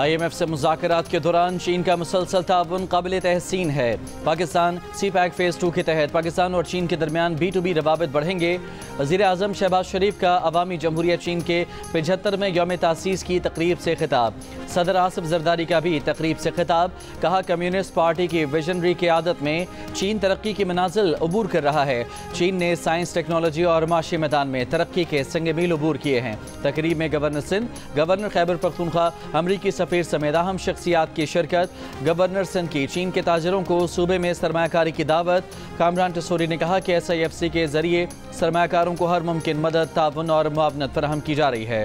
IMF से मुज़ाकरात के दौरान चीन का मुसलसल ताउन काबिल तहसीन है। पाकिस्तान CPEC फेज़ 2 के तहत पाकिस्तान और चीन के दरमियान B2B रवाबित बढ़ेंगे। वज़ीर आज़म शहबाज शरीफ का अवामी जमहूरिया चीन के 75वें यौम तासीस की तकरीब से खिताब। सदर आसिफ जरदारी का भी तकरीब से खिताब। कहा, कम्युनिस्ट पार्टी की विजनरी क़यादत में चीन तरक्की की मनाजिल अबूर कर रहा है। चीन ने साइंस, टेक्नोलॉजी और माशी मैदान में तरक्की के संग मील अबूर किए हैं। तकरीब में गवर्नर सिंध, गवर्नर खैबर पख्तूनख्वा, अमरीकी सफ़ीर समेत अहम शख्सियात की शिरकत। गवर्नर सिंध की चीन के ताजरों को सूबे में सरमायाकारी की दावत। कामरान टसूरी ने कहा कि SIFC के जरिए सरमायाकारों को हर मुमकिन मदद, ताउन और मुआवनत फराहम की जा रही है।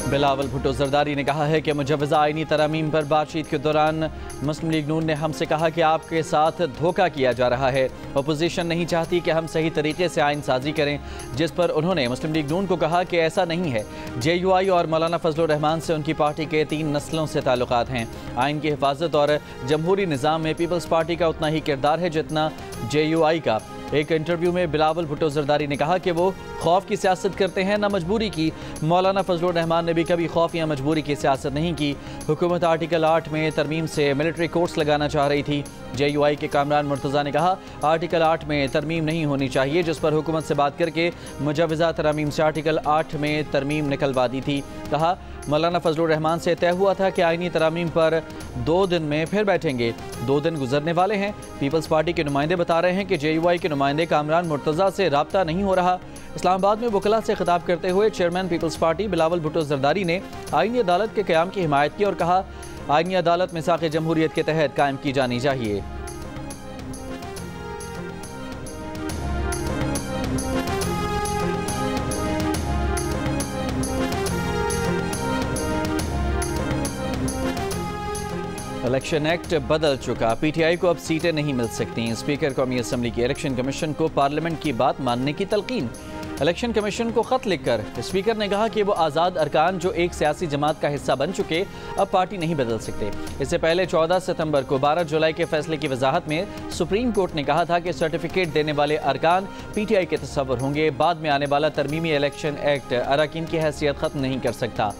बिलावल भुट्टो जरदारी ने कहा है कि मुजव्वज़ा आईनी तरामीम पर बातचीत के दौरान मुस्लिम लीग नून ने हमसे कहा कि आपके साथ धोखा किया जा रहा है। अपोजिशन नहीं चाहती कि हम सही तरीके से आइन साजी करें, जिस पर उन्होंने मुस्लिम लीग नून को कहा कि ऐसा नहीं है। JUI और मौलाना फजलुर रहमान से उनकी पार्टी के 3 नस्लों से ताल्लुकात हैं। आइन की हिफाजत और जमहूरी निज़ाम में पीपल्स पार्टी का उतना ही किरदार है जितना JUI का। एक इंटरव्यू में बिलावल भुट्टो जरदारी ने कहा कि वो खौफ की सियासत करते हैं, न मजबूरी की। मौलाना फजलुर रहमान ने भी कभी खौफ या मजबूरी की सियासत नहीं की। हुकूमत आर्टिकल 8 में तरमीम से मिलिट्री कोर्स लगाना चाह रही थी। JUI के कामरान मुर्तज़ा ने कहा, आर्टिकल 8 में तरमीम नहीं होनी चाहिए, जिस पर हुकूमत से बात करके मुजव्वज़ा तरामीम से आर्टिकल 8 में तरमीम निकलवा दी थी। कहा, मौलाना फजलुर रहमान से तय हुआ था कि आईनी तरामीम पर 2 दिन में फिर बैठेंगे। 2 दिन गुजरने वाले हैं। पीपल्स पार्टी के नुमाइंदे बता रहे हैं कि JUI के नुमाइंदे कामरान मुर्तज़ा से राब्ता नहीं हो रहा। इस्लामाबाद में वकला से खिताब करते हुए चेयरमैन पीपल्स पार्टी बिलावल भुट्टो जरदारी ने आईनी अदालत के क़याम की हिमायत की और कहा, आईनी अदालत मिसाक़ जमहूरियत के तहत कायम की जानी चाहिए। इलेक्शन एक्ट बदल चुका, PTI को अब सीटें नहीं मिल सकती। स्पीकर कौमी असम्बली की इलेक्शन कमीशन को पार्लियामेंट की बात मानने की तलकीन। इलेक्शन कमीशन को खत लिखकर स्पीकर ने कहा कि वो आज़ाद अरकान जो एक सियासी जमात का हिस्सा बन चुके अब पार्टी नहीं बदल सकते। इससे पहले 14 सितंबर को 12 जुलाई के फैसले की वजाहत में सुप्रीम कोर्ट ने कहा था कि सर्टिफिकेट देने वाले अरकान PTI के तस्वर होंगे। बाद में आने वाला तरमीमी इलेक्शन एक्ट अरकान की हैसियत खत्म नहीं कर सकता।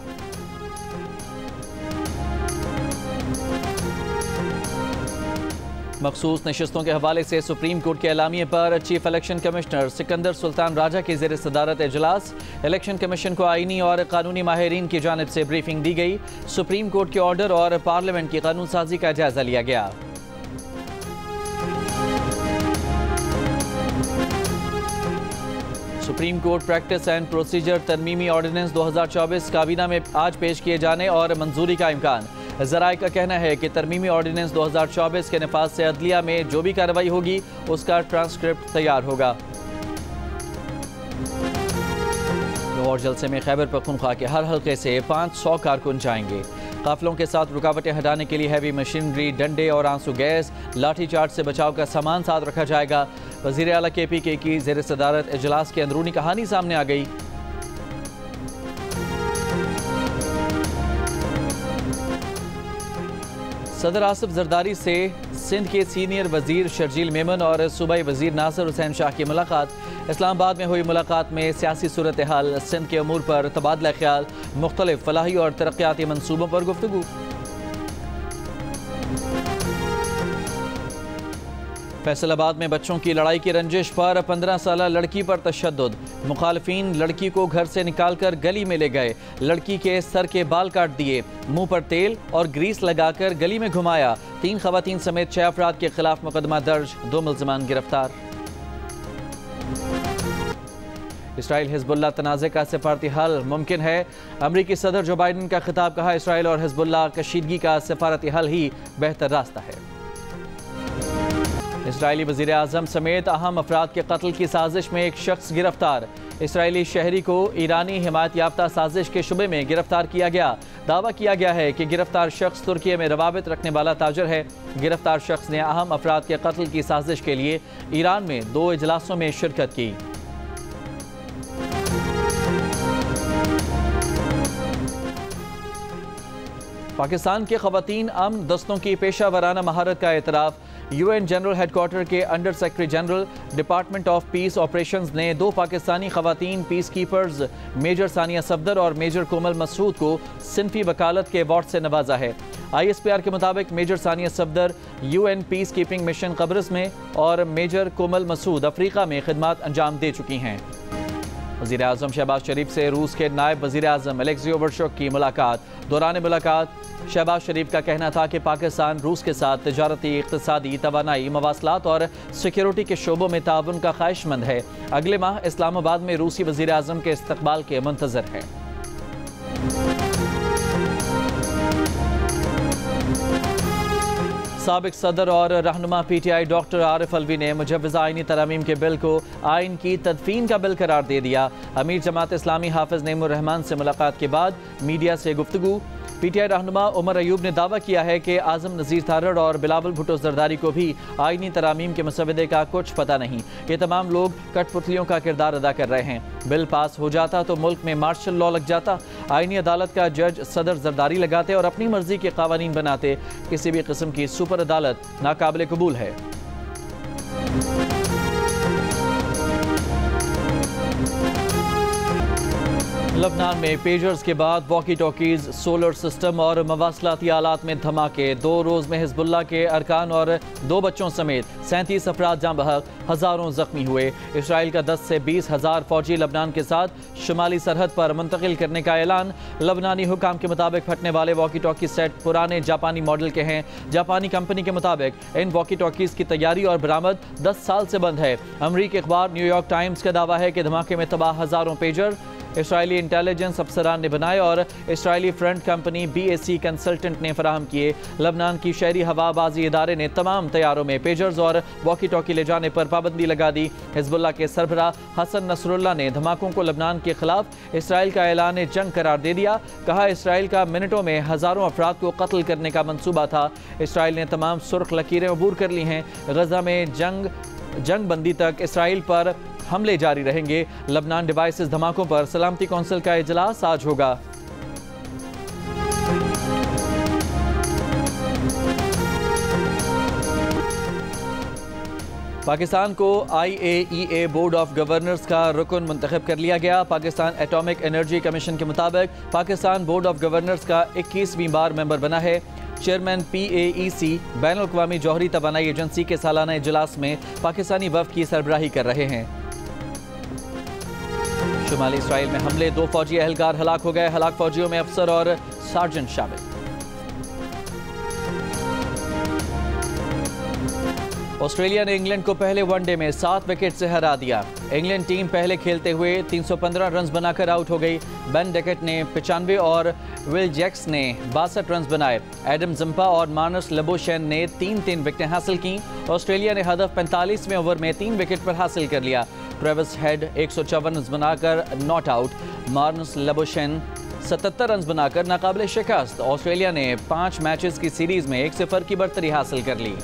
मखसूस नशिस्तों के हवाले से सुप्रीम कोर्ट के एलामिये पर chief election commissioner Sikandar Sultan Raja की ज़ेर सदारत इजलास। इलेक्शन कमीशन को आईनी और कानूनी माहिरीन की जानिब से ब्रीफिंग दी गई। सुप्रीम कोर्ट के ऑर्डर और पार्लियामेंट की कानून साजी का जायजा लिया गया। Supreme court practice and procedure तरमीमी ऑर्डिनेंस 2024 काबीना में आज पेश किए जाने और मंजूरी का इम्कान। ज़राए का कहना है कि तरमीमी ऑर्डिनेंस 2024 के नफाज से अदलिया में जो भी कार्रवाई होगी उसका ट्रांसक्रिप्ट तैयार होगा। लाहौर जलसे में खैबर पख्तूनख्वा के हर हल्के से 500 कारकुन जाएंगे। काफिलों के साथ रुकावटें हटाने के लिए हैवी मशीनरी, डंडे और आंसू गैस, लाठीचार्ज से बचाव का सामान साथ रखा जाएगा। वज़ीर आला KPK की ज़ेर सदारत इजलास की अंदरूनी कहानी सामने आ गई। सदर आसिफ जरदारी से सिंध के सीनियर वजीर शर्जील मेमन और सूबाई वजीर नासिर हुसैन शाह की मुलाकात। इस्लामाबाद में हुई मुलाकात में सियासी सूरत हाल, सिंध के अमूर पर तबादला ख्याल, मुख्तलिफ फलाही और तरक्याती मनसूबों पर गुफ्तगू। फैसलाबाद में बच्चों की लड़ाई की रंजिश पर 15 साल लड़की पर तशद्दुद। मुखालफिन लड़की को घर से निकालकर गली में ले गए। लड़की के सर के बाल काट दिए, मुंह पर तेल और ग्रीस लगाकर गली में घुमाया। 3 खवातीन समेत 6 अफराद के खिलाफ मुकदमा दर्ज, 2 मुल्ज़िमान गिरफ्तार। इसराइल हिजबुल्लाह तनाज़े का सिफारती हल मुमकिन है। अमरीकी सदर जो बाइडन का खिताब। कहा, इसराइल और हिजबुल्लाह कशीदगी का सिफारती हल ही बेहतर रास्ता है। इसराइली वज़ीर आज़म समेत अहम अफराद के कत्ल की साजिश में एक शख्स गिरफ्तार। इसराइली शहरी को ईरानी हिमायत याफ्ता साजिश के शुबे में गिरफ्तार किया गया। दावा किया गया है कि गिरफ्तार शख्स तुर्की में रवाबित रखने वाला ताजर है। गिरफ्तार शख्स ने अहम अफराद के कत्ल की साजिश के लिए ईरान में 2 इजलासों में शिरकत की। पाकिस्तान के ख़वातीन अमन दस्तों की पेशा वराना महारत का एतराफ़। UN जनरल हेडक्वार्टर के under secretary general department of peace operations ने 2 पाकिस्तानी खवातीन peace keepers major Sania Safdar और मेजर कोमल मसूद को सिनफी वकालत के अवार्ड से नवाजा है। ISPR के मुताबिक major Sania Safdar UN peace keeping mission कब्रिस में और मेजर कोमल मसूद अफ्रीका में खिदमत अंजाम दे चुकी हैं। वज़ीर आज़म शहबाज शरीफ से रूस के नायब वज़ीर आज़म अलेक्सी ओवरशोक की मुलाकात। दौरान मुलाकात शहबाज शरीफ का कहना था कि पाकिस्तान रूस के साथ तिजारती, इक़्तिसादी, तवानाई, मवासलात और सिक्योरिटी के शोबों में ताउन का ख्वाहिशमंद है। अगले माह इस्लामाबाद में रूसी वज़ीर आज़म के इस्तकबाल के मुंतज़र है। साबिक सदर और रहनुमा PTI डॉक्टर आरिफ अलवी ने मुजव्वज़ा आइनी तरमीम के बिल को आइन की तदफीन का बिल करार दे दिया। अमीर जमात इस्लामी हाफिज़ नईमुर रहमान से मुलाकात के बाद मीडिया से गुफ्तगू। PTI रहनुमा उमर अयूब ने दावा किया है कि आज़म नज़ीर तारड़ और बिलावल भुट्टो जरदारी को भी आइनी तरामीम के मसवदे का कुछ पता नहीं। ये तमाम लोग कठपुतलियों का किरदार अदा कर रहे हैं। बिल पास हो जाता तो मुल्क में मार्शल लॉ लग जाता। आइनी अदालत का जज सदर जरदारी लगाते और अपनी मर्जी के कानून बनाते। किसी भी किस्म की सुपर अदालत नाकाबिल कबूल है। लबनान में पेजर्स के बाद वॉकी टॉकीज, सोलर सिस्टम और मवासलाती आलात में धमाके। 2 रोज़ में हिजबुल्लाह के अरकान और 2 बच्चों समेत 37 अफराद जाँ बहक, हज़ारों जख्मी हुए। इसराइल का 10 से 20 हज़ार फौजी लबनान के साथ शुमाली सरहद पर मुंतकिल करने का ऐलान। लबनानी हुकाम के मुताबिक फटने वाले वॉकी टॉकी सेट पुराने जापानी मॉडल के हैं। जापानी कंपनी के मुताबिक इन वॉकी टॉकीज़ की तैयारी और बरामद 10 साल से बंद है। अमरीकी अखबार न्यूयॉर्क टाइम्स का दावा है कि धमाके में तबाह हज़ारों पेजर इसराइली इंटेलिजेंस अफसरान ने बनाए और Israeli front company BAC consultant ने फराहम किए। लबनान की शहरी हवाबाजी इदारे ने तमाम तैयारों में पेजर्स और वॉकी टॉकी ले जाने पर पाबंदी लगा दी। हिजबुल्लाह के सरबराह हसन नसरुल्लाह ने धमाकों को लबनान के खिलाफ इसराइल का ऐलान जंग करार दे दिया। कहा, इसराइल का मिनटों में हज़ारों अफराद को कत्ल करने का मंसूबा था। इसराइल ने तमाम सुर्ख लकीरें अबूर कर ली हैं। गजा में जंग बंदी तक इसराइल पर हमले जारी रहेंगे। लबनान डिवाइसेस धमाकों पर सलामती कौंसिल का इजलास आज होगा। पाकिस्तान को IAEA बोर्ड ऑफ गवर्नर्स का रुकन मुंतखब कर लिया गया। पाकिस्तान एटॉमिक एनर्जी कमीशन के मुताबिक पाकिस्तान बोर्ड ऑफ गवर्नर्स का 21वीं बार मेंबर बना है। चेयरमैन PAEC बैनुल-अक़वामी जौहरी तवानाई एजेंसी के सालाना इजलास में पाकिस्तानी वफ़द की सरबराही कर रहे हैं। शुमाली इसराइल में हमले, 2 फौजी एहलकार हलाक हो गए। हलाक फौजियों में अफसर और सार्जेंट शामिल। ऑस्ट्रेलिया ने इंग्लैंड को पहले वनडे में 7 विकेट से हरा दिया। इंग्लैंड टीम पहले खेलते हुए 315 रन बनाकर आउट हो गई। बेन डेकेट ने 95 और विल जैक्स ने 62 रन बनाए। एडम जंपा और मार्नस लेबोशेन ने 3-3 विकेटें हासिल की। ऑस्ट्रेलिया ने हदफ 45वें ओवर में 3 विकेट पर हासिल कर लिया। ट्रेविस हेड 154 रन बनाकर नॉट आउट। मार्नस लेबोशेन 77 रन बनाकर नाकाबिल शिकस्त। ऑस्ट्रेलिया ने 5 मैचेस की सीरीज में 1-0 की बढ़तरी हासिल कर ली।